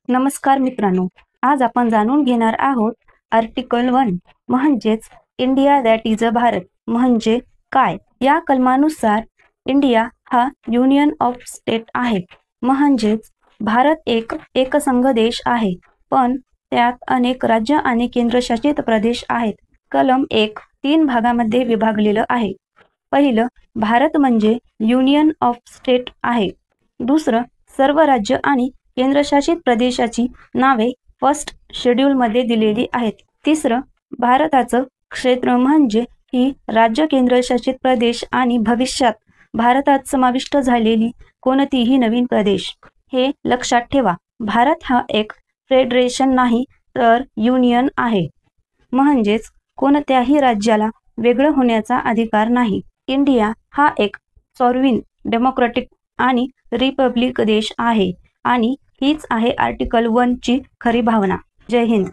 नमस्कार मित्रांनो, आज आपण जाणून घेणार आहोत आर्टिकल 1 म्हणजेच India that is a Bharat म्हणजे काय. या कलमानुसार इंडिया हा युनियन ऑफ स्टेट आहे, म्हणजेच भारत एक एकसंघ देश आहे, पण त्यात अनेक राज्य आणि केंद्रशासित प्रदेश आहेत. कलम 1 3 भागामध्ये विभागलेलं आहे. पहिलं, भारत म्हणजे युनियन ऑफ स्टेट आहे. दुसरं, सर्व राज्य आणि केंद्रशासित प्रदेशाची नावे फर्स्ट शेड्यूलमध्ये दिलेली आहेत. तिसरं, भारताचं क्षेत्र म्हणजे ही राज्य, केंद्रशासित प्रदेश आणि भविष्यात भारतात समाविष्ट झालेली कोणतीही नवीन प्रदेश. हे लक्षात ठेवा, भारत हा एक फेडरेशन नाही तर युनियन आहे, म्हणजेच कोणत्याही राज्याला वेगळं होण्याचा अधिकार नाही. इंडिया हा एक सॉव्हरीन, डेमोक्रॅटिक आणि रिपब्लिक देश आहे आणि हीच आहे आर्टिकल 1 ची खरी भावना. जय हिंद.